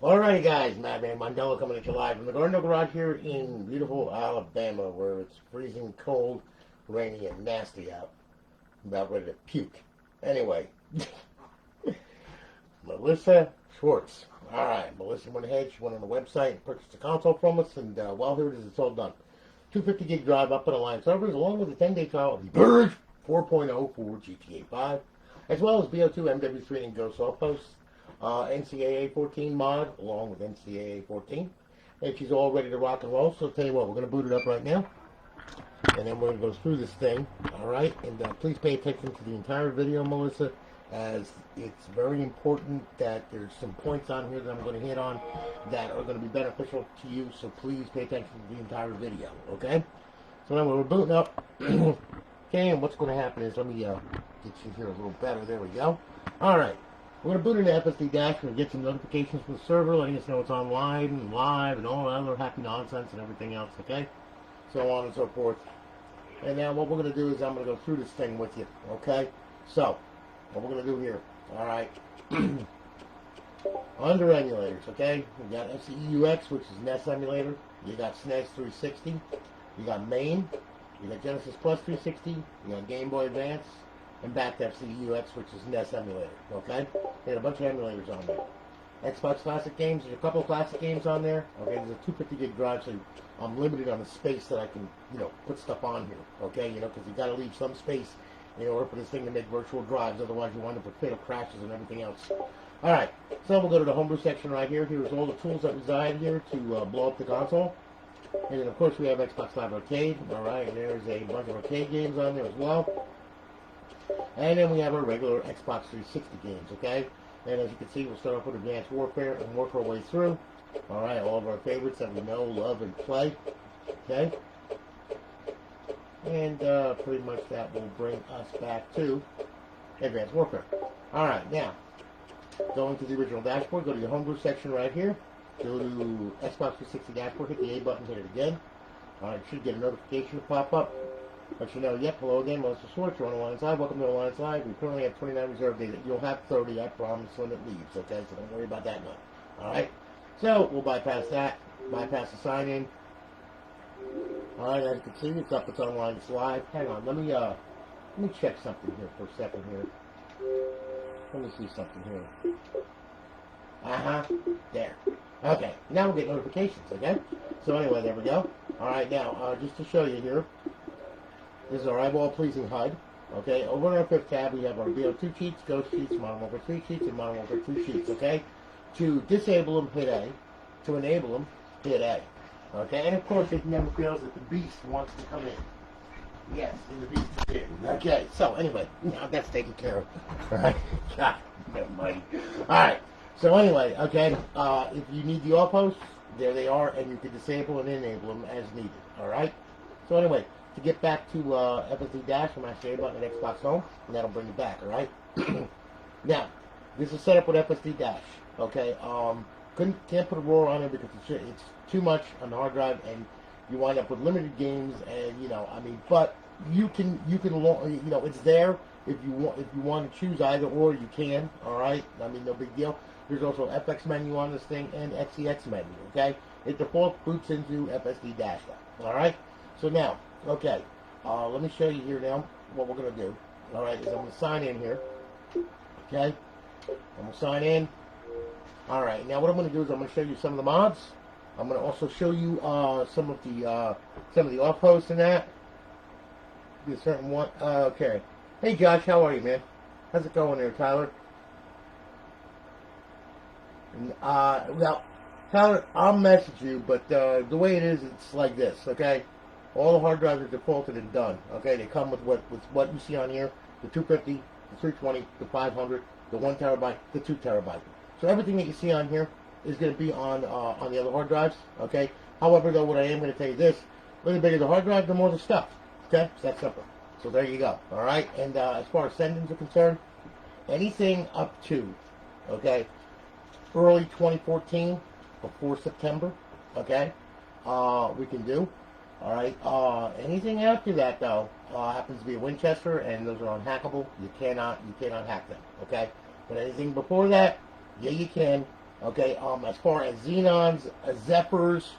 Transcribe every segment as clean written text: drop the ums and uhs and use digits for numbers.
Alrighty guys, Madman Mandela coming at you live from the Garden Garage here in beautiful Alabama, where it's freezing cold, rainy, and nasty out. I'm about ready to puke. Anyway, Melissa Swartz. Alright, Melissa went ahead, she went on the website and purchased a console from us, and well, here it is, it's all done. 250 gig drive up on Alliance servers, along with a 10-day trial of the Purge 4.0 for GTA 5, as well as Bo2, MW3, and Ghost offhosts. Ncaa 14 mod, along with Ncaa 14. And she's all ready to rock and roll, so I'll tell you what, we're going to boot it up right now. And then we're going to go through this thing, alright? And please pay attention to the entire video, Melissa, as it's very important that there's some points on here that I'm going to hit on that are going to be beneficial to you, so please pay attention to the entire video, okay? So now we're booting up. Okay, and what's going to happen is, let me get you here a little better, there we go. Alright. We're going to boot into FSD Dash. We're going to get some notifications from the server letting us know it's online and live and all that other happy nonsense and everything else, okay? So on and so forth. And now what we're going to do is I'm going to go through this thing with you, okay? So, what we're going to do here, alright? Under emulators, okay? We got FCEUX, which is NES emulator. You got SNES 360. You got MAME. You got Genesis Plus 360. You got Game Boy Advance. And back to FCEUX, which is NES emulator, okay? They had a bunch of emulators on there. Xbox Classic games, there's a couple of classic games on there. Okay, there's a 250 gig drive, so I'm limited on the space that I can, put stuff on here, okay? Because you got to leave some space in order for this thing to make virtual drives, otherwise you wind up with fatal crashes and everything else. Alright, so we'll go to the homebrew section right here. Here's all the tools that reside here to blow up the console. And then, of course, we have Xbox Live Arcade, alright, and there's a bunch of arcade games on there as well. And then we have our regular Xbox 360 games, okay? And as you can see, we'll start off with Advanced Warfare and work our way through. Alright, all of our favorites that we know, love, and play, okay? And pretty much that will bring us back to Advanced Warfare. Alright, now, going to the original dashboard, go to your homebrew section right here. Go to Xbox 360 dashboard, hit the A button, hit it again. Alright, you should get a notification to pop up. Let you know, yep, hello again, Melissa Swartz, you're on Alliance Live, welcome to Alliance Live. We currently have 29 reserve days. You'll have 30, I promise, when it leaves, okay? So don't worry about that now. Alright? So, we'll bypass that, bypass the sign-in. Alright, as you can see, it's up, it's online, it's live. Hang on, let me check something here for a second here. Let me see something here. There. Okay, now we'll get notifications, okay? So anyway, there we go. Alright, now, just to show you here, this is our eyeball-pleasing HUD. Okay, over on our fifth tab, we have our Bo2 cheats, Ghost cheats, Modern Warfare 3 cheats, and Modern Warfare 2 cheats, okay? To disable them, hit A. To enable them, hit A. Okay, and of course, it never fails that the beast wants to come in. Yes, and the beast is in. Okay, so anyway, now that's taken care of. Alright, God, almighty. Alright, so anyway, okay, if you need the offhosts, there they are, and you can disable and enable them as needed. Alright, so anyway, to get back to FSD Dash, I'm going to A button at Xbox Home, and that'll bring you back, alright? Now, this is set up with FSD Dash, okay? Can't put a roar on it because it's too much on the hard drive, and you wind up with limited games, and, but you can, it's there. If you want to choose either or, you can, alright? No big deal. There's also FX menu on this thing, and XEX menu, okay? It default boots into FSD Dash, alright? So now, okay, let me show you here now what we're going to do. Alright, is I'm going to sign in here. Okay, I'm going to sign in. Alright, now what I'm going to do is I'm going to show you some of the mods. I'm going to also show you some of the off-hosts and that. Be a certain one. Okay. Hey Josh, how are you, man? How's it going there, Tyler? Well, Tyler, I'll message you, but the way it is, it's like this, okay? All the hard drives are defaulted and done. Okay, they come with what you see on here: the 250, the 320, the 500, the 1 terabyte, the 2 terabyte. So everything that you see on here is going to be on the other hard drives. Okay. However, though, what I am going to tell you this: the bigger the hard drive, the more the stuff. Okay, it's that simple. So there you go. All right. And as far as send-ins are concerned, anything up to early 2014, before September, okay, we can do. Alright, anything after that, though, happens to be a Winchester, and those are unhackable. You cannot hack them, okay? But anything before that, yeah, you can. Okay, as far as Xenons, Zephyrs,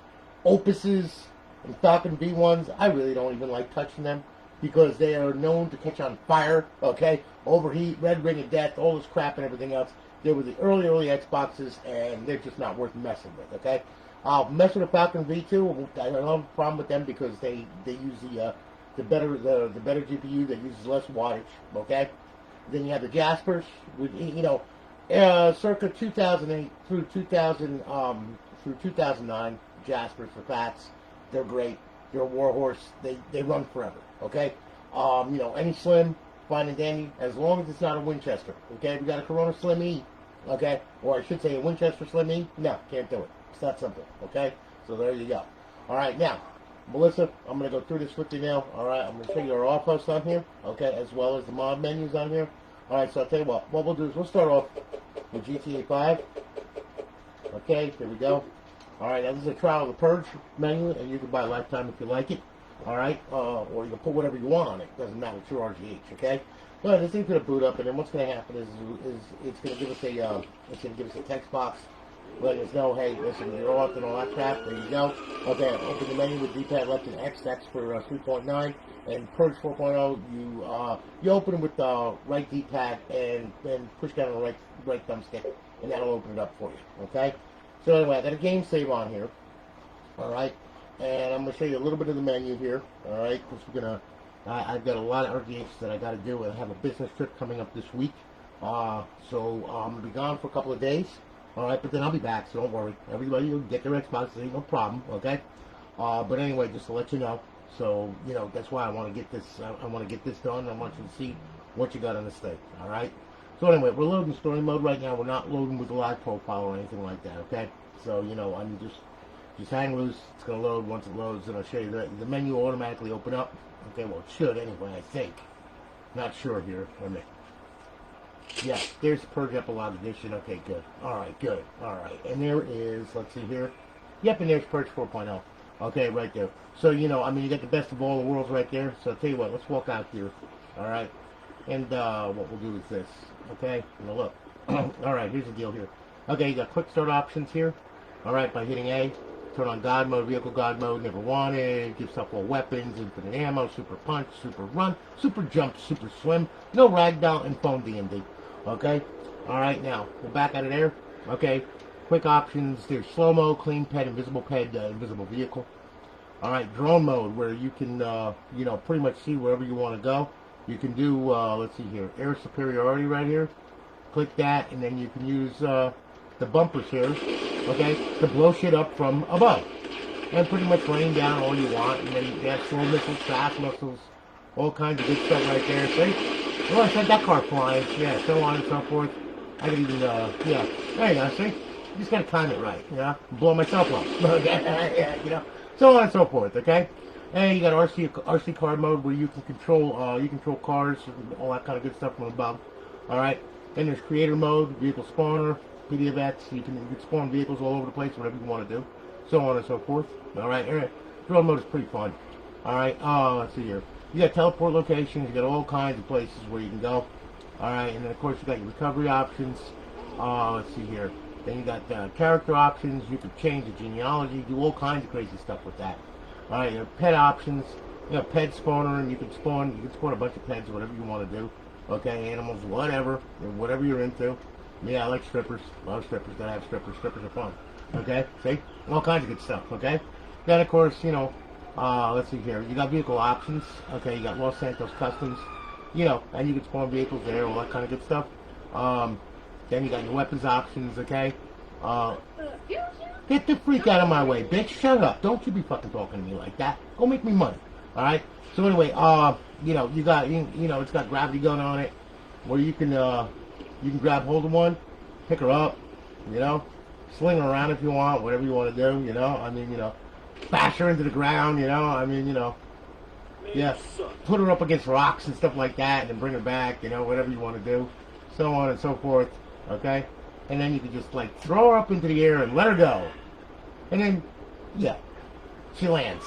Opuses, and Falcon V1s, I really don't even like touching them because they are known to catch on fire, okay? Overheat, red ring of death, all this crap and everything else. They were the early Xboxes, and they're just not worth messing with, okay? I'll mess with the Falcon V2. I don't have a problem with them because they use the better GPU that uses less wattage, okay? Then you have the Jaspers, with, circa 2008 through 2009, Jaspers for Fats. They're great. They're a warhorse. They run forever. Okay. Any Slim, fine and dandy, as long as it's not a Winchester. Okay. We got a Corona Slim E. Okay. Or I should say a Winchester Slim E. No, can't do it. It's that simple. Okay. So there you go. All right. Now, Melissa, I'm going to go through this with you now. All right. I'm going to show you our offhosts on here. Okay. As well as the mod menus on here. All right. So I'll tell you what we'll do is we'll start off with GTA 5. Okay. Here we go. All right, now this is a trial of the Purge menu, and you can buy a lifetime if you like it. All right, or you can put whatever you want on it. Doesn't matter. It's your RGH, okay? But this thing's gonna boot up, and then what's gonna happen is it's gonna give us a text box letting us know, hey, listen, you're off and all that crap. There you go. Okay, open the menu with D-pad left and X. That's for 3.9, and Purge 4.0. You open it with right D-pad and then push down on the right thumbstick, and that'll open it up for you. Okay. So anyway, I got a game save on here, all right, and I'm going to show you a little bit of the menu here, all right, because I've got a lot of RGHs that I got to do, and I have a business trip coming up this week, so I'm going to be gone for a couple of days, all right, but then I'll be back, so don't worry. Everybody will get their Xbox, ain't no problem, okay, but anyway, just to let you know, so, that's why I want to get this, I want to get this done. I want you to see what you got on the stake, all right. So anyway, we're loading story mode right now. We're not loading with a live profile or anything like that, okay? So, I mean, just hang loose. It's going to load. Once it loads, then I'll show you the menu will automatically open up. Okay, well, it should anyway, I think. Not sure here. Wait a minute. Yeah, there's the Purge Epilogue Edition. Okay, good. All right, good. All right. And there is, let's see here. Yep, and there's Purge 4.0. Okay, right there. So, I mean, you got the best of all the worlds right there. So, I'll tell you what, let's walk out here. All right. And what we'll do is this. Okay, now look. Alright, here's the deal here. Okay, you got quick start options here. Alright, by hitting A, turn on God mode, vehicle God mode, never wanted, give stuff all weapons, infinite ammo, super punch, super run, super jump, super swim, no ragdoll, and phone D&D. Okay, alright, now, we're back out of there. Okay, quick options, there's slow-mo, clean ped, invisible vehicle. Alright, drone mode, where you can, pretty much see wherever you want to go. You can do, let's see here, air superiority right here. Click that, and then you can use the bumpers here, okay, to blow shit up from above. And pretty much rain down all you want, and then you have slow missiles, fast missiles, all kinds of good stuff right there. See? Oh, I said that car flying. Yeah, so on and so forth. I could even, yeah, there you go, see? You just gotta time it right, blow myself up, okay, yeah, so on and so forth, okay? And you got RC car mode where you can control cars and all that kind of good stuff from above. All right. Then there's creator mode, vehicle spawner, PDFX. You can spawn vehicles all over the place, whatever you want to do, so on and so forth. All right. Drone mode is pretty fun. All right. Let's see here. You got teleport locations. You got all kinds of places where you can go. All right. And then of course you got your recovery options. Let's see here. Then you got character options. You can change the genealogy. Do all kinds of crazy stuff with that. Alright, your pet options, you got pet spawner, and you can spawn a bunch of pets, whatever you want to do. Okay, animals, whatever you're into. Yeah, I like strippers. A lot of strippers, gotta have strippers. Strippers are fun. Okay, see? All kinds of good stuff, okay? Then, of course, let's see here. You got vehicle options. Okay, you got Los Santos Customs. And you can spawn vehicles there, all that kind of good stuff. Then you got your weapons options, okay? Get the freak out of my way, bitch. Shut up. Don't you be fucking talking to me like that. Go make me money. Alright? So anyway, you got, it's got gravity gun on it, where you can grab hold of one, pick her up, sling her around if you want, whatever you want to do, I mean, bash her into the ground, I mean, yeah, put her up against rocks and stuff like that, and then bring her back, whatever you want to do, so on and so forth, okay? And then you can just, like, throw her up into the air and let her go. And then, yeah, she lands.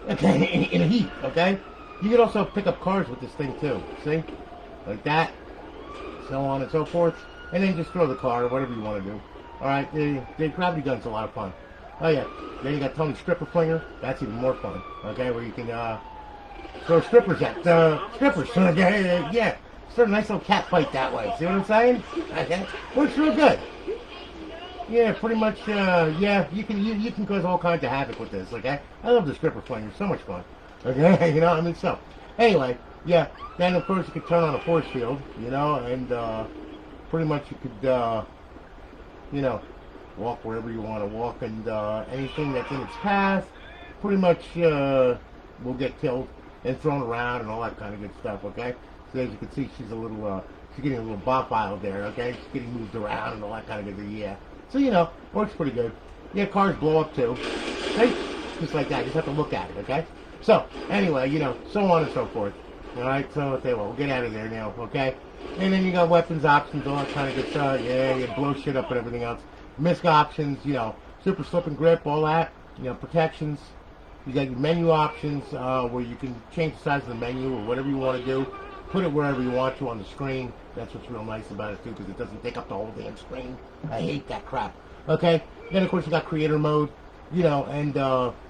Okay, in a heap, okay? You can also pick up cars with this thing, too. See? Like that. So on and so forth. And then just throw the car, whatever you want to do. Alright, the gravity gun's a lot of fun. Oh yeah, then you got Tony's stripper flinger. That's even more fun. Okay, where you can throw strippers at strippers. Okay, yeah, sort of nice little cat fight that way. See what I'm saying? Okay, works real good. Yeah, pretty much. Yeah, you can cause all kinds of havoc with this. Okay, I love the stripper flinger. So much fun. Okay, you know, I mean, so anyway, yeah. Then of course you could turn on a force field, you know, and pretty much you could, you know, walk wherever you want to walk, and anything that's in its path, pretty much will get killed and thrown around and all that kind of good stuff. Okay, so as you can see, she's a little, she's getting a little bop out there. Okay, she's getting moved around and all that kind of good. Yeah. So, you know, works pretty good. Yeah, cars blow up too. Okay? Just like that. You just have to look at it, okay? So, anyway, you know, so on and so forth. Alright, so, okay, well, we'll get out of there now, okay? And then you got weapons options, all that kind of good stuff. Yeah, you blow shit up and everything else. Misc options, you know, super slip and grip, all that. You know, protections. You got your menu options, where you can change the size of the menu or whatever you want to do. Put it wherever you want to on the screen. That's what's real nice about it too, because it doesn't take up the whole damn screen. I hate that crap. Okay, then of course you got creator mode, you know, and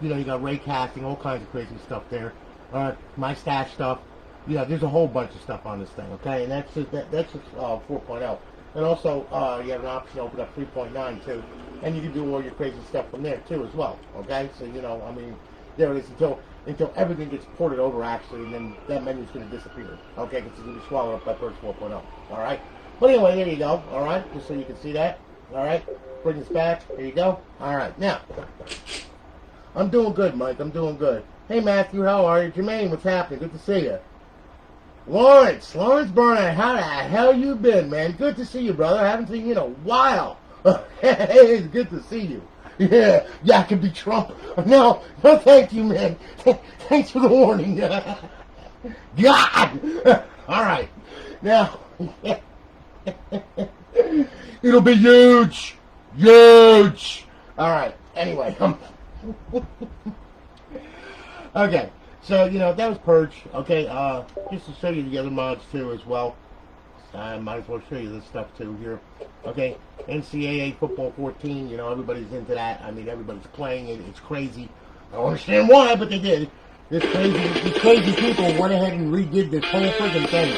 you know, you got ray casting, all kinds of crazy stuff there. My stash stuff, you know, there's a whole bunch of stuff on this thing. Okay, and that's just 4.0. And also you have an option to open up 3.9 too, and you can do all your crazy stuff from there too as well. Okay, so you know, I mean, there it is until everything gets ported over, actually, and then that menu's going to disappear. Okay, because it's going to be swallowed up by Purge 4.0. Alright? But anyway, there you go. Alright? Just so you can see that. Alright? Bring this back. There you go. Alright, now. I'm doing good, Mike. I'm doing good. Hey, Matthew, how are you? Jermaine, what's happening? Good to see you. Lawrence Burnett, how the hell you been, man? Good to see you, brother. I haven't seen you in a while. It's good to see you. Yeah, I can be Trump. No, thank you, man. Thanks for the warning. God! Alright. Now, it'll be huge. Huge! Alright, anyway. Okay, so, you know, that was Purge. Okay, just to show you the other mods, too, as well. I might as well show you this stuff too here. Okay, NCAA Football 14, you know, everybody's into that. I mean, everybody's playing it. It's crazy. I don't understand why, but they did. These crazy people went ahead and redid this whole freaking thing.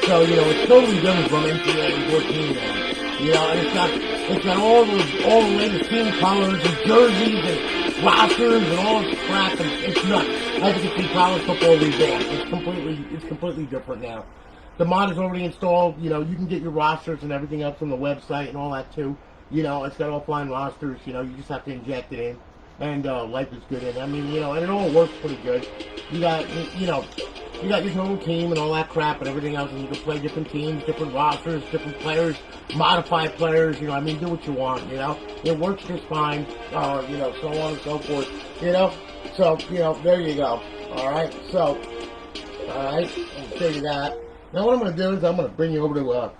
So, you know, it's totally different from NCAA 14 now. You know, and it's got all the latest team colors and jerseys and rosters and all this crap, and it's nuts. As you can see, college football revamped. It's completely different now. The mod is already installed. You know, you can get your rosters and everything else from the website and all that too. You know, it's got offline rosters. You know, you just have to inject it in, and life is good. And I mean, you know, and it all works pretty good. You got your total team and all that crap and everything else, and you can play different teams, different rosters, different players, modify players. You know, I mean, do what you want. You know, it works just fine. You know, so on and so forth. You know, so you know, there you go. All right, so I'll show you that. Now what I'm going to do is I'm going to bring you over to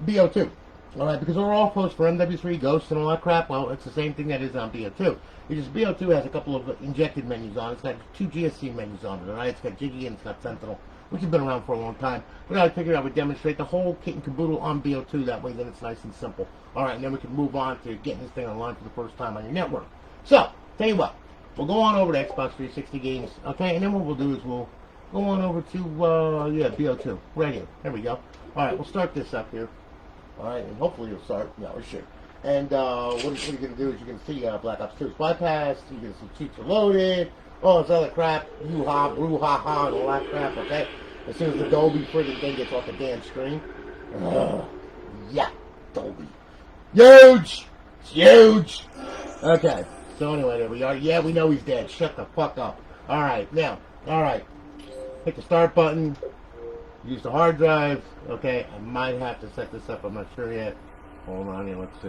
Bo2. Alright, because we're all hosts for MW3, Ghosts, and all that crap. Well, it's the same thing that is on Bo2. It's just Bo2 has a couple of injected menus on it. It's got 2 GSC menus on it, alright? It's got Jiggy and it's got Sentinel, which has been around for a long time. But I figured I would demonstrate the whole kit and caboodle on Bo2. That way then it's nice and simple. Alright, and then we can move on to getting this thing online for the first time on your network. So, tell you what. We'll go on over to Xbox 360 games, okay? And then what we'll do is we'll go on over to, Bo2, right here. There we go. Alright, we'll start this up here. Alright, and hopefully it'll start. No, it should. And what you're going to do is you're going to see Black Ops 2 is bypassed, you're going to see cheats are loaded, all this other crap, hoo-ha, brouhaha, and all that crap, okay? As soon as the Dolby friggin' thing gets off the damn screen. Yeah, Dolby. Huge! It's huge! Okay, so anyway, there we are. Yeah, we know he's dead. Shut the fuck up. Alright, now, alright. Hit the start button, use the hard drive. Okay, I might have to set this up, I'm not sure yet. Hold on here, let's see.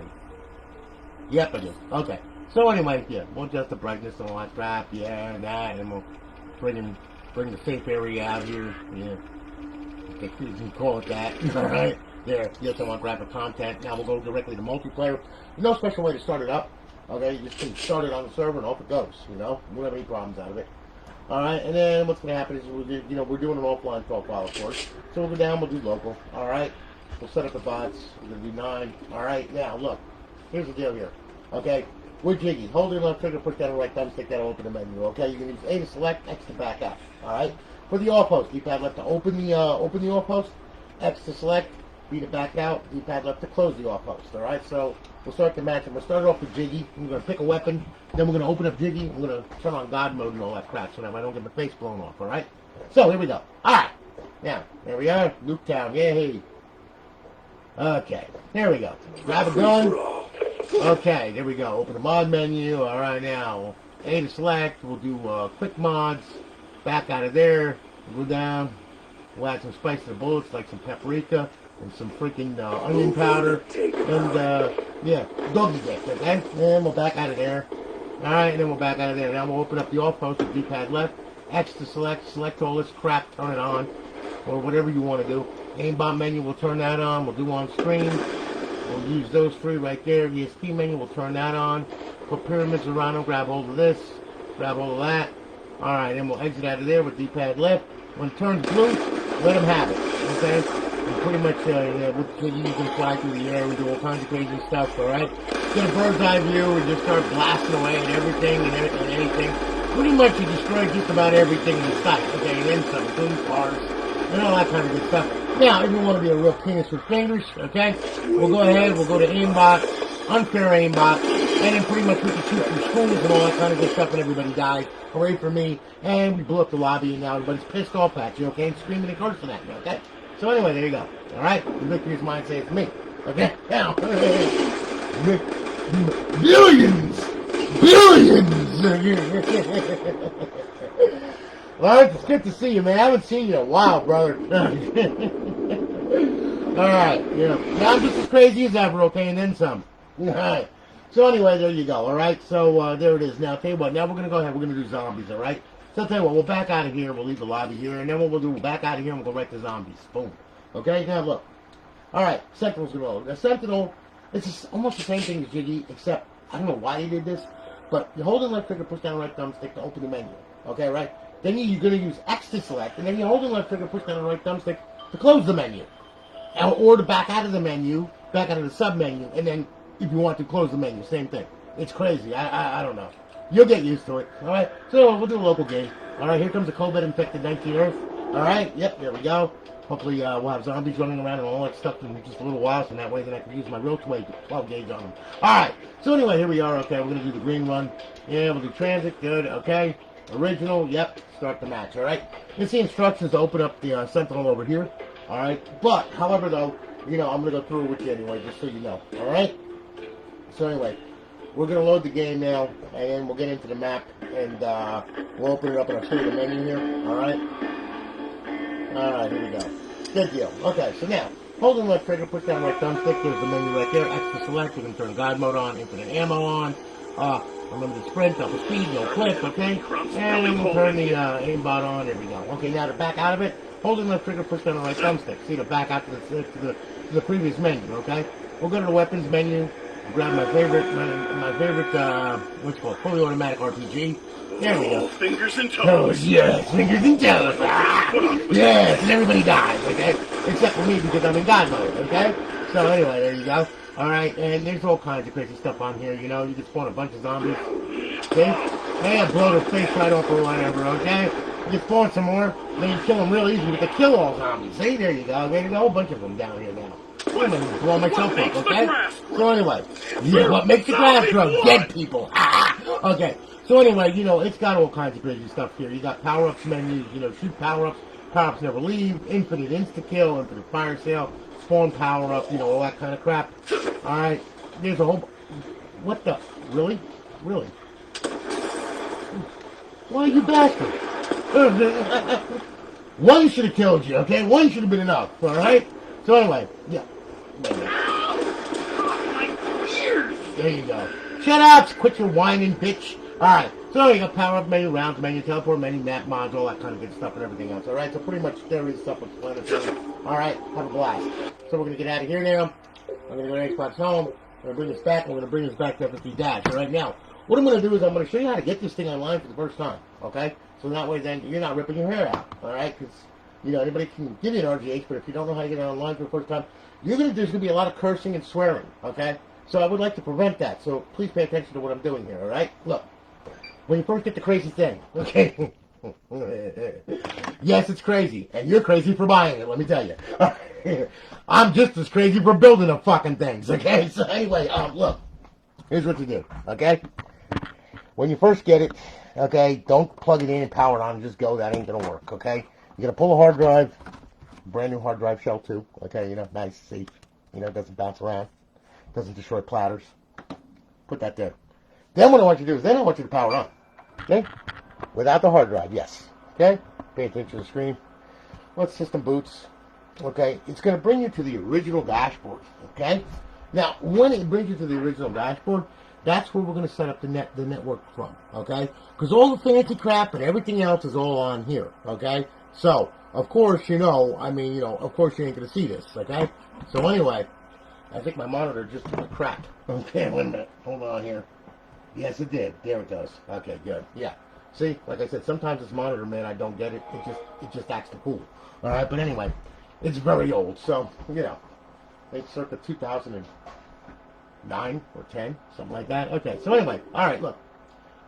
Yep, I do. Okay, so anyway, yeah, we'll adjust the brightness and all that crap, yeah, and that, and we'll bring the safe area out here, yeah. You can call it that, alright? There, yes, I want graphic content. Now we'll go directly to multiplayer. There's no special way to start it up, okay? You just can start it on the server and off it goes, you know? We don't have any problems out of it. Alright, and then what's going to happen is, we're doing an offline profile, of course. So we'll go down, we'll do local. Alright, we'll set up the bots. We're going to do 9. Alright, now, look. here's the deal here. Okay, with Jiggy, hold your left trigger, push down the right thumbstick, that'll open the menu. Okay, you can use A to select, X to back out. All right. For the off-host, D-pad left to open the off-host, X to select, B to back out, D-pad left to close the off-host. All right. So we'll start the match. I'm gonna start off with Jiggy. I'm gonna pick a weapon. Then we're gonna open up Jiggy. I'm gonna turn on God mode and all that crap so that I don't get my face blown off. All right. So here we go. All right. Now there we are. Nuketown. Yay. Okay. There we go. Grab a gun. Okay, there we go. Open the mod menu. All right, now A to select. We'll do quick mods. Back out of there. Go down. We'll add some spice to the bullets, like some paprika and some freaking onion powder. And yeah, doggy dick. Okay, and we'll back out of there. All right, and then we'll back out of there. Now we'll open up the off-host with D-pad left. X to select. Select all this crap. Turn it on, or whatever you want to do. Aimbot menu. We'll turn that on. We'll do on screen. We'll use those three right there. ESP menu, we'll turn that on. Put pyramids around them, grab hold of this, grab hold of that. Alright, then we'll exit out of there with D-pad left. When it turns blue, let them have it. Okay? And pretty much, you can fly through the air, we do all kinds of crazy stuff, alright? Get a bird's eye view and just start blasting away at everything and anything. Pretty much you destroy just about everything in sight, okay? And then some, including cars, and all that kind of good stuff. Now, if you want to be a real penis with fingers, okay, we'll go ahead, we'll go to aimbot, unfair aimbot, and then pretty much we can shoot through schools and all that kind of good stuff, and everybody dies. Hooray for me, and we blew up the lobby, and now everybody's pissed off at you, okay, and screaming and cursing at you, okay? So anyway, there you go, alright? The victory is mine, say it's me, okay? Now, billions! Lawrence, it's good to see you, man. I haven't seen you in a while, brother. Alright, yeah. Now I'm just as crazy as ever, okay, and then some. Alright. So anyway, there you go, alright? So there it is. Now, tell you what, now we're going to go ahead, we're going to do zombies, alright? So I'll tell you what, we'll back out of here, we'll leave the lobby here, and then what we'll do, we'll back out of here and we'll go right to zombies. Boom. Okay, now look. Alright, Sentinel's going to roll. Now, Sentinel, it's just almost the same thing as Jiggy, except, I don't know why he did this, but you hold the left trigger, push down the right thumbstick to open the menu. Okay, right? Then you're going to use X to select, and then you hold the left trigger, push down the right thumbstick to close the menu. Or to back out of the menu, back out of the sub-menu, and then, if you want to, close the menu. Same thing. It's crazy. I don't know. You'll get used to it. Alright? So, we'll do a local game. Alright, here comes the COVID-infected 19 Earth. Alright? Yep, there we go. Hopefully, we'll have zombies running around and all that stuff in just a little while, so that way then I can use my real 12 gauge on them. Alright, so anyway, here we are. Okay, we're going to do the green run. Yeah, we'll do transit. Good. Okay. Original. Yep. Start the match. Alright. It's the instructions to open up the Sentinel over here. Alright. But, however, though, I'm going to go through it with you anyway, just so you know. Alright. So anyway, we're going to load the game now, and then we'll get into the map, and we'll open it up and I'll show you the menu here. Alright. Alright, here we go. Good deal. Okay, so now, hold the left trigger, push down right thumbstick, there's the menu right there, X to select, you can turn God mode on, infinite ammo on, remember to sprint, double speed, no clip, okay? And then we'll turn the aimbot on, there we go. Okay, now to back out of it, hold the left trigger, push down the right thumbstick. See, to back out to the previous menu, okay? We'll go to the weapons menu, grab my favorite, what's it called, fully automatic RPG. There we go. Fingers and toes. Toes, yes, fingers and toes. Ah, yes, and everybody dies, okay? Except for me because I'm in God mode, okay? So anyway, there you go. Alright, and there's all kinds of crazy stuff on here, you can spawn a bunch of zombies. See? And blow their face right off or whatever, okay? You spawn some more, then you kill them real easy with the kill all zombies. See, there you go. There's a whole bunch of them down here now. I'm gonna blow myself up, okay? So anyway, yeah, what makes the grass grow? Dead people. Okay. So anyway, it's got all kinds of crazy stuff here. You got power-ups menus, shoot power-ups. Power-ups never leave. Infinite insta-kill, infinite fire sale, spawn power-up, all that kind of crap. Alright, there's a whole... What the... Really? Really? Why, you bastard? One should have killed you, okay? One should have been enough, alright? So anyway, yeah. There you go. Shut up! Quit your whining, bitch. Alright, so you got power up menu, rounds menu, teleport menu, map mods, all that kind of good stuff and everything else. Alright, so pretty much there is stuff with planetary. Alright, have a blast. So we're going to get out of here now. I'm going to go to Xbox Home. I'm going to bring this back. I'm going to bring this back to FFP Dash. Alright, now, what I'm going to do is I'm going to show you how to get this thing online for the first time. Okay? So that way then you're not ripping your hair out. Alright? Because, anybody can give you an RGH, but if you don't know how to get it online for the first time, there's going to be a lot of cursing and swearing. Okay? So I would like to prevent that. So please pay attention to what I'm doing here, all right? Look, when you first get the crazy thing, okay? Yes, it's crazy, and you're crazy for buying it, let me tell you. I'm just as crazy for building the fucking things, okay? So anyway, look, here's what you do, okay? When you first get it, okay, don't plug it in and power it on and just go. That ain't gonna work, okay? You're gonna pull a hard drive, brand new hard drive shell too, okay? You know, nice, safe, you know, it doesn't bounce around, doesn't destroy platters. Put that there. Then what I want you to do is, then I want you to power it on, okay? Without the hard drive, yes, okay? Pay attention to the screen. Once system boots, okay, it's gonna bring you to the original dashboard, okay? Now, when it brings you to the original dashboard, that's where we're going to set up the network from, okay? Because all the fancy crap and everything else is all on here, okay? So, of course, you know, I mean, you know, of course you ain't going to see this, okay? So anyway, I think my monitor just took a crack. Okay, wait a minute. Hold on here. Yes, it did. There it goes. Okay, good. Yeah. See, like I said, sometimes this monitor, man, I don't get it. It just acts the fool. All right, but anyway, it's very old. So, you know, it's circa 2009 or 10, something like that. Okay, so anyway, all right, look,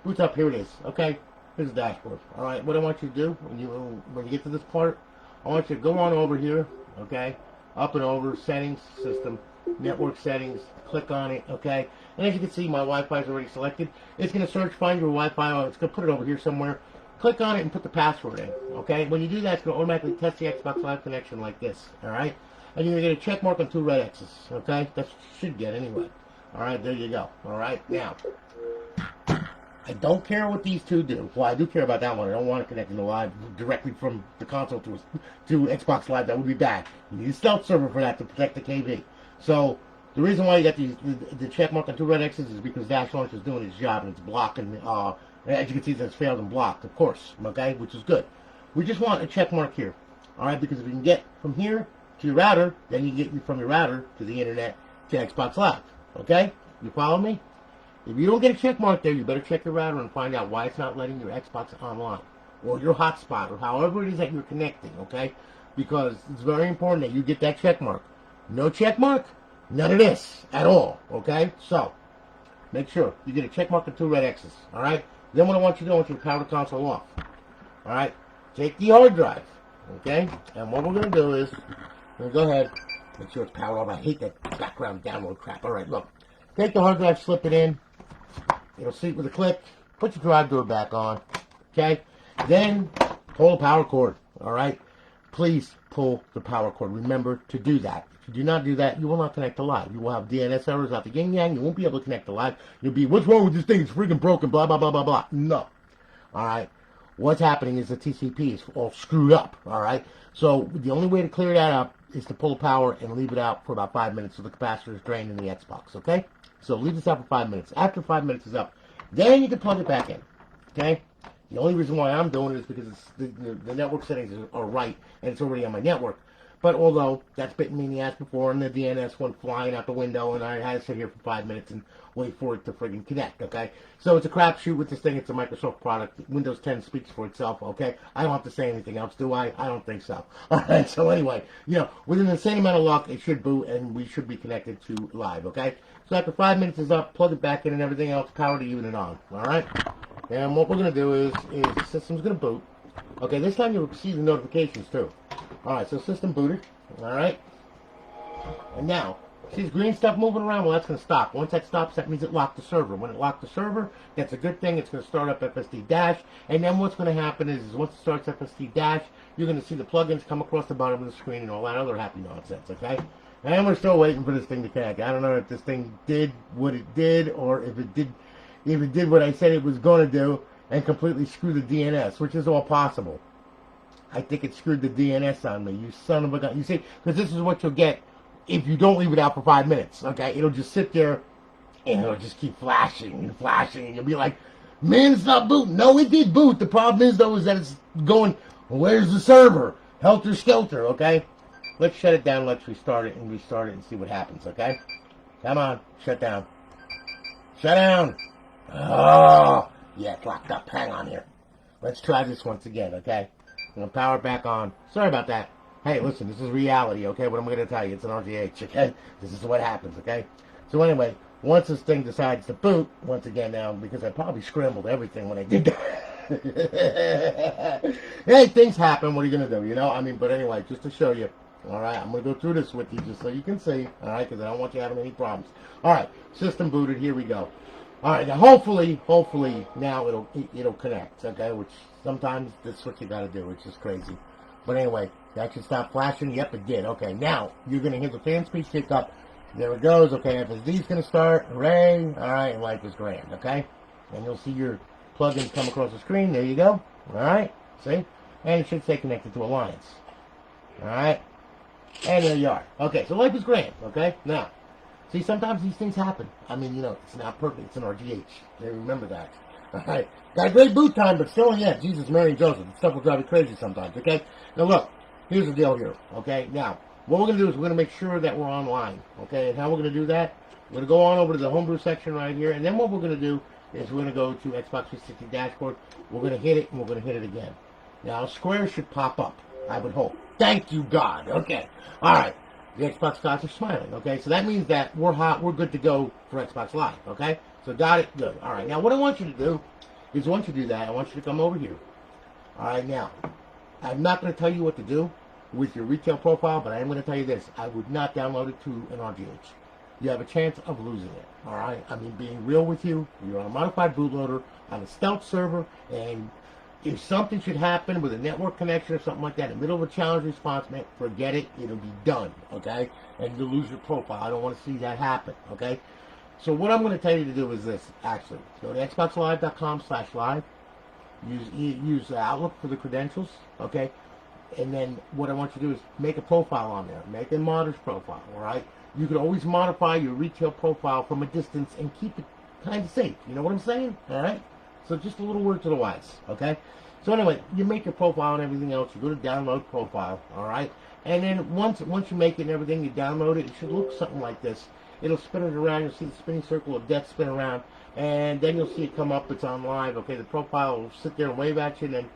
boots up, here it is. Okay, here's the dashboard. All right, what I want you to do when you get to this part, I want you to go on over here. Okay, up and over, settings, system, network settings, click on it. Okay, and as you can see, my Wi-Fi is already selected. It's going to search, find your Wi-Fi. It's going to put it over here somewhere. Click on it and put the password in. Okay, when you do that, it's going to automatically test the Xbox Live connection like this. All right, and you're going to get a check mark on 2 red X's. Okay, that's what you should get anyway. All right, there you go. All right, now, I don't care what these two do. Well, I do care about that one. I don't want to connect to the live directly from the console to Xbox Live. That would be bad. You need a stealth server for that to protect the KV. So the reason why you got the check mark on 2 red X's is because Dash Launch is doing its job and it's blocking. As you can see, it's failed and blocked, of course. Okay, which is good. We just want a check mark here. All right, because if you can get from here to your router, then you get from your router to the internet to Xbox Live. Okay? You follow me? If you don't get a check mark there, you better check your router and find out why it's not letting your Xbox online. Or your hotspot, or however it is that you're connecting, okay? Because it's very important that you get that check mark. No check mark, none of this at all, okay? So, make sure you get a check mark and 2 red X's, alright? Then what I want you to do, I want you to power the console off. Alright? Take the hard drive, okay? And what we're going to do is, we're going to go ahead. Make sure it's powered off. I hate that background download crap. Alright, look. Take the hard drive, slip it in. It'll sleep with a click. Put your drive door back on. Okay? Then, pull the power cord. Alright? Please pull the power cord. Remember to do that. If you do not do that, you will not connect to live. You will have DNS errors out the yin yang. You won't be able to connect to live. You'll be, what's wrong with this thing? It's freaking broken. Blah, blah, blah, blah, blah. No. Alright? What's happening is the TCP is all screwed up. Alright? So, the only way to clear that up is to pull the power and leave it out for about 5 minutes so the capacitor is drained in the Xbox, okay? So leave this out for 5 minutes. After 5 minutes is up, then you can plug it back in, okay? The only reason why I'm doing it is because the network settings are right and it's already on my network. But although that's bitten me in the ass before and the DNS went flying out the window and I had to sit here for 5 minutes and wait for it to friggin' connect, okay? So it's a crapshoot with this thing. It's a Microsoft product. Windows 10 speaks for itself, okay? I don't have to say anything else, do I? I don't think so. All right, so anyway, you know, within the same amount of luck, it should boot and we should be connected to live, okay? So after 5 minutes is up, plug it back in and everything else, power the unit on, all right? And what we're going to do is the system's going to boot. Okay, this time you'll see the notifications too. Alright, so system booted. Alright. And now, see this green stuff moving around? Well, that's going to stop. Once that stops, that means it locked the server. When it locked the server, that's a good thing. It's going to start up FSD dash. And then what's going to happen is once it starts FSD dash, you're going to see the plugins come across the bottom of the screen and all that other happy nonsense, okay? And we're still waiting for this thing to connect. I don't know if this thing did what it did or if it did what I said it was going to do and completely screw the DNS, which is all possible. I think it screwed the DNS on me, you son of a gun. You see, because this is what you'll get if you don't leave it out for 5 minutes, okay? It'll just sit there, and it'll just keep flashing and flashing, and you'll be like, man, it's not booting. No, it did boot. The problem is, though, is that it's going, where's the server? Helter-skelter, okay? Let's shut it down, let's restart it, and see what happens, okay? Come on, shut down. Shut down! Oh, yeah, it's locked up. Hang on here. Let's try this once again, okay? I'm going to power it back on. Sorry about that. Hey, listen, this is reality, okay? What I'm going to tell you, it's an RGH, okay? This is what happens, okay? So anyway, once this thing decides to boot, once again now, because I probably scrambled everything when I did that. Hey, things happen. What are you going to do, you know? I mean, but anyway, just to show you. All right, I'm going to go through this with you just so you can see. All right, because I don't want you having any problems. All right, system booted. Here we go. All right, now hopefully now it'll connect, okay? Which sometimes that's what you got to do. It's just crazy. But anyway, that should stop flashing. Yep, it did. Okay, now you're going to hear the fan speed kick up. There it goes. Okay, FSD's going to start. Hooray. All right, and life is grand, okay? And you'll see your plugins come across the screen. There you go. All right, see? And it should stay connected to Alliance. All right? And there you are. Okay, so life is grand, okay? Now, see, sometimes these things happen. I mean, you know, it's not perfect. It's an RGH. They remember that. All right. Got a great boot time, but still, yeah, Jesus, Mary, and Joseph. Stuff will drive you crazy sometimes, okay? Now, look, here's the deal here, okay? Now, what we're going to do is we're going to make sure that we're online, okay? And how we're going to do that, we're going to go on over to the homebrew section right here, and then what we're going to do is we're going to go to Xbox 360 dashboard. We're going to hit it, and we're going to hit it again. Now, squares should pop up, I would hope. Thank you, God. Okay. All right. The Xbox gods are smiling, okay? So that means that we're hot, we're good to go for Xbox Live, okay? So got it, good. All right, now what I want you to do is once you do that, I want you to come over here. All right, now, I'm not going to tell you what to do with your retail profile, but I am going to tell you this. I would not download it to an RGH. You have a chance of losing it, all right? I mean, being real with you, you're on a modified bootloader on a stealth server, and if something should happen with a network connection or something like that in the middle of a challenge response, man, forget it. It'll be done, okay? And you'll lose your profile. I don't want to see that happen, okay? So what I'm going to tell you to do is this, actually. Go to xboxlive.com/live. Use Outlook for the credentials, okay? And then what I want you to do is make a profile on there. Make a modder's profile, all right? You can always modify your retail profile from a distance and keep it kind of safe. You know what I'm saying? All right? So just a little word to the wise, okay? So anyway, you make your profile and everything else. You go to download profile, all right? And then once you make it and everything, you download it. It should look something like this. It'll spin it around. You'll see the spinning circle of death spin around. And then you'll see it come up. It's on live, okay? The profile will sit there and wave at you and then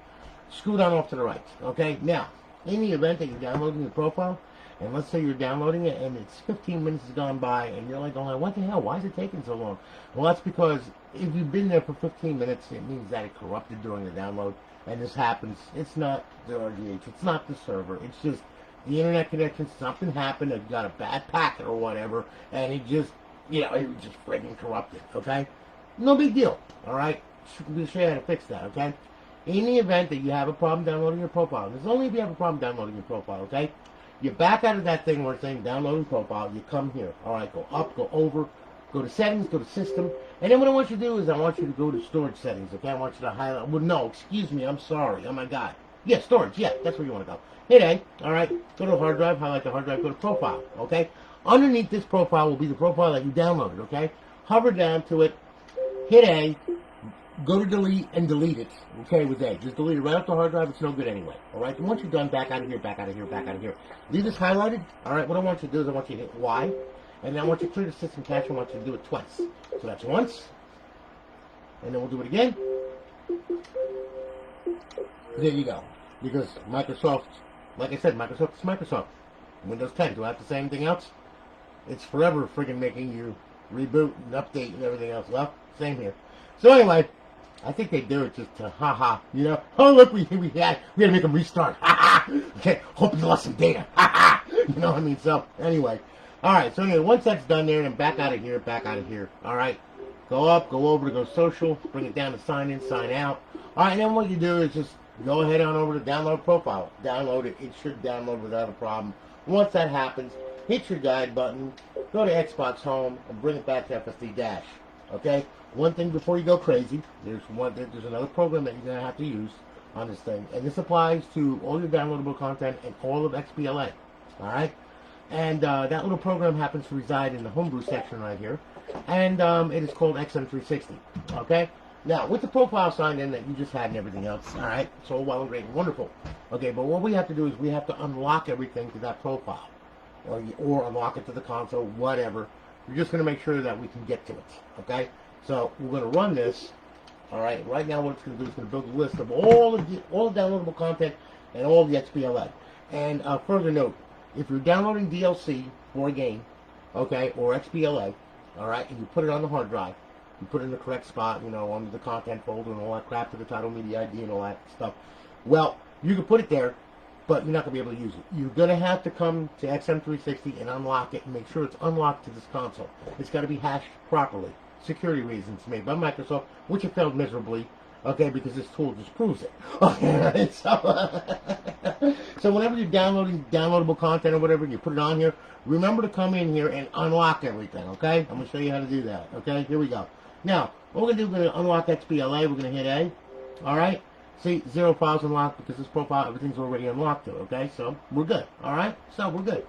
scoot on off to the right, okay? Now, in the event that you're downloading the profile, and let's say you're downloading it and it's 15 minutes has gone by and you're like, oh, what the hell? Why is it taking so long? Well, that's because if you've been there for 15 minutes, it means that it corrupted during the download. And this happens. It's not the RGH. It's not the server. It's just the internet connection. Something happened. It got a bad packet or whatever. And it just, you know, it was just friggin' corrupted. Okay? No big deal. All right? We'll show you how to fix that. Okay? In the event that you have a problem downloading your profile, this is only if you have a problem downloading your profile. Okay? You back out of that thing where it's saying downloading profile. You come here. All right? Go up, go over, go to settings, go to system. And then what I want you to do is I want you to go to storage settings. Okay? I want you to highlight. Well, no, excuse me. I'm sorry. Oh, my God. Yeah, storage. Yeah, that's where you want to go. Hit A. All right? Go to hard drive. Highlight the hard drive. Go to profile. Okay? Underneath this profile will be the profile that you downloaded. Okay? Hover down to it. Hit A. Go to delete and delete it, okay, with A. Just delete it right off the hard drive. It's no good anyway, all right? And once you're done, back out of here, back out of here, back out of here. Leave this highlighted, all right? What I want you to do is I want you to hit Y, and then I want you to clear the system cache. I want you to do it twice. So that's once, and then we'll do it again. There you go. Because Microsoft, like I said, Microsoft is Microsoft. Windows 10, do I have to say anything else? It's forever friggin' making you reboot and update and everything else. Well, same here. So anyway, I think they do it just to ha-ha, you know. Oh, look, we had to make them restart. Ha-ha. Okay, hope you lost some data. Ha-ha. You know what I mean? So, anyway. All right, so anyway, once that's done there, then back out of here, back out of here. All right, go up, go over to go social, bring it down to sign in, sign out. All right, and then what you do is just go ahead on over to download profile. Download it. It should download without a problem. Once that happens, hit your guide button, go to Xbox Home, and bring it back to FSD Dash. Okay? One thing before you go crazy, there's another program that you're going to have to use on this thing. And this applies to all your downloadable content and all of XBLA. Alright? And that little program happens to reside in the homebrew section right here. And it is called XM360. Okay? Now, with the profile signed in that you just had and everything else, alright? It's all well and great and wonderful. Okay, but what we have to do is we have to unlock everything to that profile. Or unlock it to the console, whatever. We're just going to make sure that we can get to it. Okay? So we're going to run this. All right. Right now, what it's going to do is going to build a list of all the downloadable content and all the XBLA. And further note, if you're downloading DLC for a game, okay, or XBLA, Alright, and you put it on the hard drive. You put it in the correct spot, you know, under the content folder and all that crap, to the title, media ID, and all that stuff. Well, you can put it there, but you're not going to be able to use it. You're going to have to come to XM360 and unlock it and make sure it's unlocked to this console. It's got to be hashed properly. Security reasons made by Microsoft, which have failed miserably, okay, because this tool just proves it. Okay, right? So whenever you're downloading downloadable content or whatever, you put it on here, remember to come in here and unlock everything, okay? I'm going to show you how to do that, okay? Here we go. Now, what we're going to do, we're going to unlock XBLA. We're going to hit A, all right? See, 0 files unlocked because this profile, everything's already unlocked to it, okay? So, we're good, all right? So, we're good.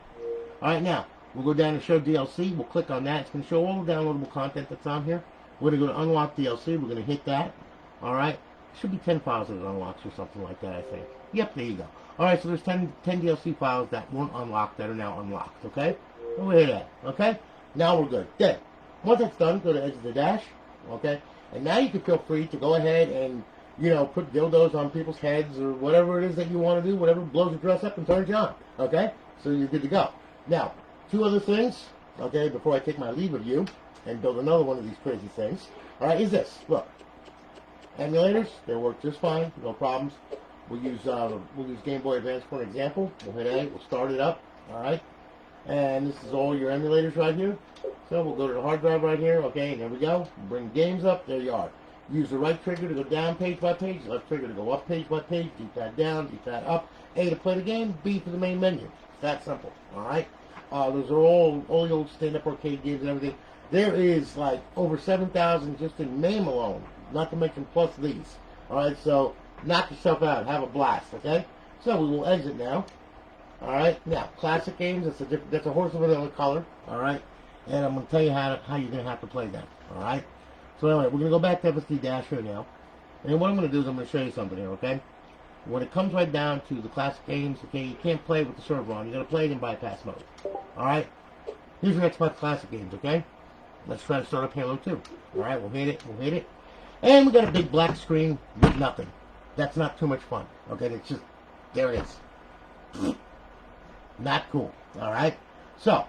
All right, now, we'll go down to Show DLC. We'll click on that. It's going to show all the downloadable content that's on here. We're going to go to Unlock DLC. We're going to hit that, all right? It should be 10 files that it unlocks or something like that, I think. Yep, there you go. All right, so there's 10 DLC files that weren't unlocked that are now unlocked, okay? We'll hit that, okay? Now we're good. Good. Once that's done, go to Edge of the Dash, okay? And now you can feel free to go ahead and, you know, put dildos on people's heads or whatever it is that you want to do, whatever blows your dress up and turns you on, okay? So you're good to go. Now, 2 other things, okay, before I take my leave of you and build another one of these crazy things, all right, is this. Look, emulators, they work just fine, no problems. We'll use Game Boy Advance for an example. We'll hit A, we'll start it up, all right? And this is all your emulators right here. So we'll go to the hard drive right here, okay, and there we go. Bring games up, there you are. Use the right trigger to go down page by page, left trigger to go up page by page, D-pad down, D-pad up, A to play the game, B for the main menu. It's that simple, all right? Those are all the old stand-up arcade games and everything. There is like over 7,000 just in MAME alone, not to mention plus these. All right, so knock yourself out, have a blast, okay? So we will exit now. All right, now classic games. That's a horse of another color. All right, and I'm going to tell you how you're going to have to play them. All right. So anyway, we're going to go back to FSD Dash here now, and what I'm going to do is I'm going to show you something here, okay? When it comes right down to the classic games, okay, you can't play with the server on. You got to play it in bypass mode. All right. Here's your Xbox classic games, okay? Let's try to start up Halo 2. All right, we'll hit it, and we got a big black screen with nothing. That's not too much fun. Okay, it's just there it is. Not cool. All right. So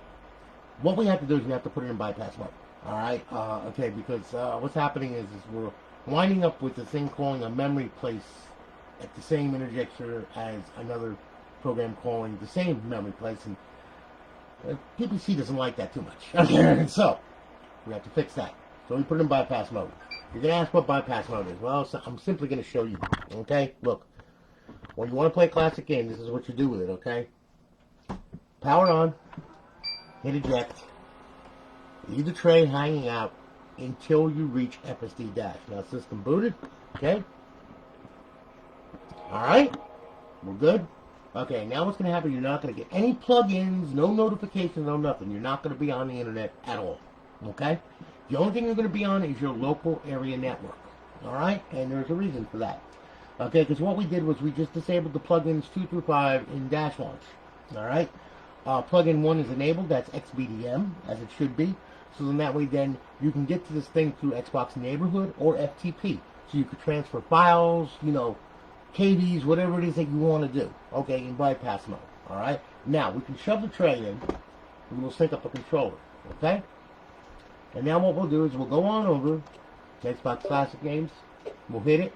what we have to do is we have to put it in bypass mode. All right. Okay, because what's happening is we're winding up with the thing calling a memory place at the same interjector as another program calling the same memory place, and PPC doesn't like that too much. Okay, so we have to fix that. So we put it in bypass mode. You're going to ask what bypass mode is. Well, so I'm simply going to show you. Okay, look. When you want to play a classic game, this is what you do with it, okay? Power on, hit eject, leave the tray hanging out until you reach FSD Dash. Now, system booted, okay? Alright, we're good. Okay, now what's going to happen, you're not going to get any plugins, no notifications, no nothing. You're not going to be on the internet at all, okay? The only thing you're going to be on is your local area network, alright? And there's a reason for that. Okay, because what we did was we just disabled the plugins 2 through 5 in Dash Launch, alright? Plugin 1 is enabled, that's XBDM, as it should be. So then that way then you can get to this thing through Xbox Neighborhood or FTP. So you could transfer files, you know, KVs, whatever it is that you want to do, okay, in bypass mode, alright? Now, we can shove the tray in, and we'll sync up the controller, okay? And now what we'll do is we'll go on over to Xbox Classic Games, we'll hit it,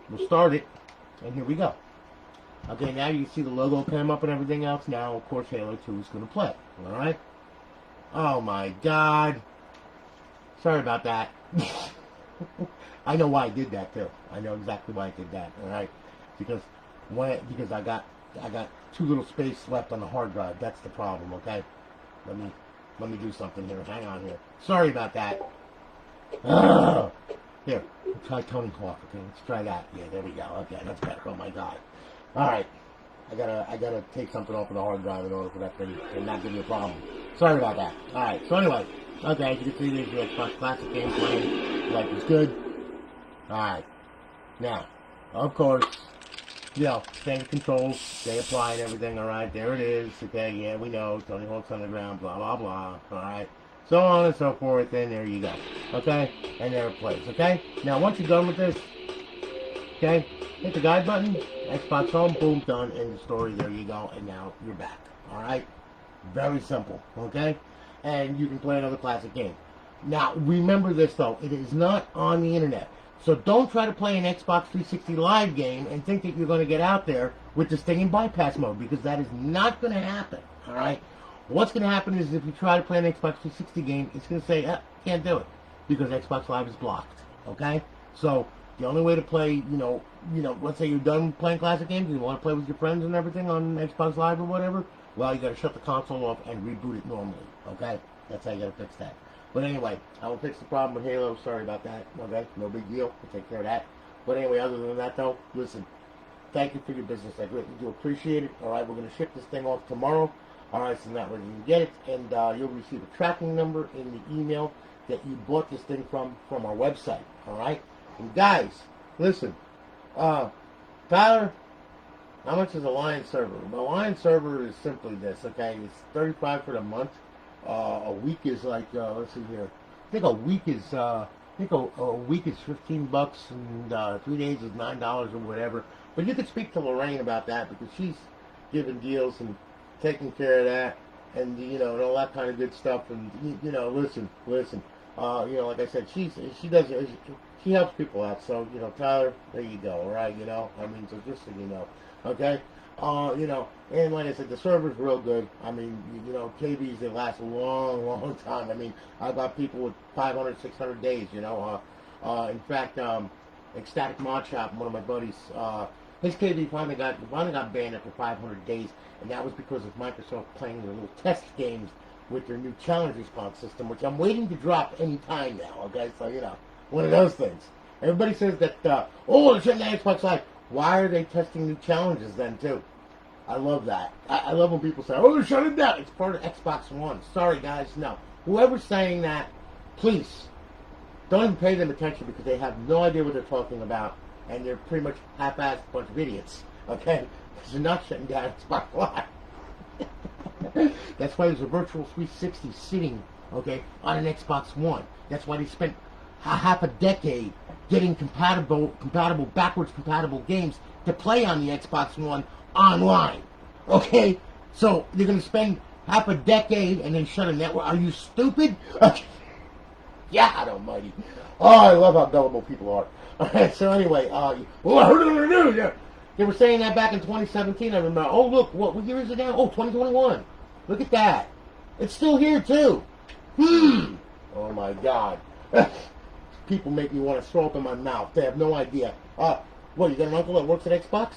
we'll start it, and here we go. Okay, now you see the logo come up and everything else. Now, of course, Halo 2 is going to play, alright? Oh my god. Sorry about that. I know why I did that, too. I know exactly why I did that, alright? Because I got too little space left on the hard drive. That's the problem, okay? Let me do something here. Hang on here. Sorry about that. Ugh. Here, let's try Tony Hawk, okay? Let's try that. Yeah, there we go. Okay, that's better. Oh my god. Alright. I gotta take something off of the hard drive in order for that thing to not give me a problem. Sorry about that. Alright, so anyway. Okay, as you can see, there's your Xbox Classic game playing. Life is good. Alright. Now, of course, you know, standard controls, they apply and everything, alright, there it is, okay, yeah, we know, Tony Hawk's Underground, blah, blah, blah, alright, so on and so forth, and there you go, okay, and there it plays, okay, now once you're done with this, okay, hit the guide button, Xbox Home, boom, done, end the story, there you go, and now you're back, alright, very simple, okay, and you can play another classic game. Now, remember this, though. It is not on the internet. So don't try to play an Xbox 360 Live game and think that you're going to get out there with this thing in bypass mode, because that is not going to happen, all right? What's going to happen is if you try to play an Xbox 360 game, it's going to say, can't do it, because Xbox Live is blocked, okay? So the only way to play, let's say you're done playing classic games and you want to play with your friends and everything on Xbox Live or whatever, well, you got to shut the console off and reboot it normally, okay? That's how you got to fix that. But anyway, I will fix the problem with Halo. Sorry about that. Okay, no big deal. We'll take care of that. But anyway, other than that, though, listen, thank you for your business. I greatly do appreciate it. All right, we're going to ship this thing off tomorrow. All right, so that way you can get it, and you'll receive a tracking number in the email that you bought this thing from our website. All right, and guys, listen, Tyler, how much is a Lion server? My Lion server is simply this. Okay, it's $35 for the month. A week is like, let's see here. I think a week is $15, and 3 days is $9 or whatever. But you could speak to Lorraine about that, because she's giving deals and taking care of that, and and all that kind of good stuff. And listen. Like I said, she helps people out. So Tyler, there you go. All right, I mean, so just so you know, okay. And like I said, the server's real good. I mean, KVs, they last a long, long time. I mean, I've got people with 500, 600 days, in fact, Ecstatic Mod Shop, one of my buddies, his KV finally got banned after 500 days, and that was because of Microsoft playing their little test games with their new challenge response system, which I'm waiting to drop any time now, okay? So, one of those things. Everybody says that, they're shutting down Xbox Live. Why are they testing new challenges then, too? I love that. I love when people say, they're shutting down. It's part of Xbox One. Sorry, guys. No. Whoever's saying that, please, don't even pay them attention, because they have no idea what they're talking about, and they're pretty much half-assed bunch of idiots, okay? Because they're not shutting down Xbox Live. That's why there's a virtual 360 sitting, okay, on an Xbox One. That's why they spent half a decade getting backwards compatible games to play on the Xbox One online. Okay? So they're going to spend half a decade and then shut a network. Are you stupid? Okay. God almighty. Oh, I love how gullible people are. Alright, so anyway, I heard it on the news. They were saying that back in 2017. I remember. Oh, look, what year is it now? Oh, 2021. Look at that. It's still here, too. Oh, my God. People make me want to throw up in my mouth. They have no idea. What, you got an uncle that works at Xbox?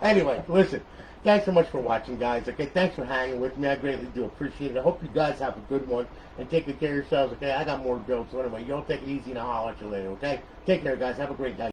Anyway, listen. Thanks so much for watching, guys. Okay, thanks for hanging with me. I greatly do appreciate it. I hope you guys have a good one, and take good care of yourselves, okay? I got more jokes. So anyway, y'all take it easy, and I'll holler at you later, okay? Take care, guys. Have a great day.